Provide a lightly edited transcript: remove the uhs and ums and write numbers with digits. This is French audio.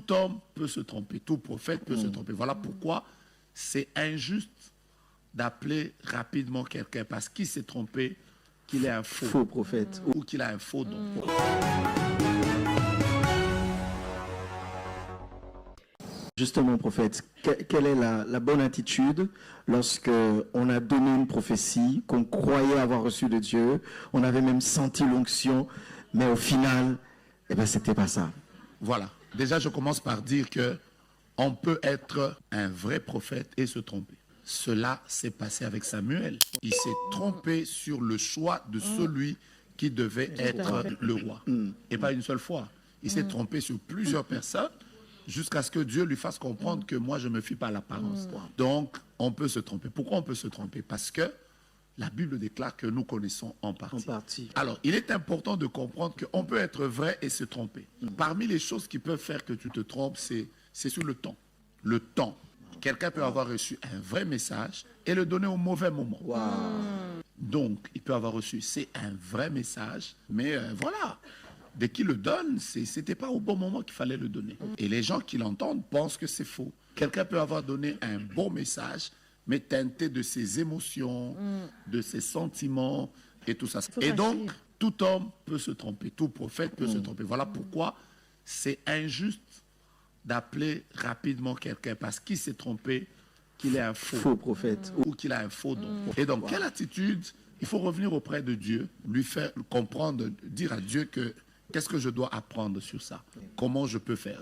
tout homme peut se tromper, tout prophète peut se tromper. Voilà pourquoi c'est injuste d'appeler rapidement quelqu'un parce qu'il s'est trompé, qu'il est un faux prophète ou qu'il a un faux don. Justement, prophète, quelle est la bonne attitude lorsque on a donné une prophétie qu'on croyait avoir reçue de Dieu, on avait même senti l'onction, mais au final, eh ben, c'était pas ça. Voilà. Déjà, je commence par dire que on peut être un vrai prophète et se tromper. Cela s'est passé avec Samuel. Il s'est trompé sur le choix de celui qui devait être le roi. Et pas une seule fois. Il s'est trompé sur plusieurs personnes jusqu'à ce que Dieu lui fasse comprendre que moi, je ne me fie pas à l'apparence. Donc, on peut se tromper. Pourquoi on peut se tromper? Parce que la Bible déclare que nous connaissons en partie. Alors, il est important de comprendre qu'on peut être vrai et se tromper. Parmi les choses qui peuvent faire que tu te trompes, c'est sur le temps. Le temps. Quelqu'un peut avoir reçu un vrai message et le donner au mauvais moment. Donc, il peut avoir reçu, c'est un vrai message, mais voilà. Dès qu'il le donne, ce n'était pas au bon moment qu'il fallait le donner. Et les gens qui l'entendent pensent que c'est faux. Quelqu'un peut avoir donné un bon message, mais teinté de ses émotions, de ses sentiments et tout ça. Et donc, tout homme peut se tromper, tout prophète peut se tromper. Voilà pourquoi c'est injuste d'appeler rapidement quelqu'un parce qu'il s'est trompé, qu'il est un faux prophète ou qu'il a un faux don. Et donc, quelle attitude? Il faut revenir auprès de Dieu, lui faire comprendre, dire à Dieu que qu'est-ce que je dois apprendre sur ça? Comment je peux faire?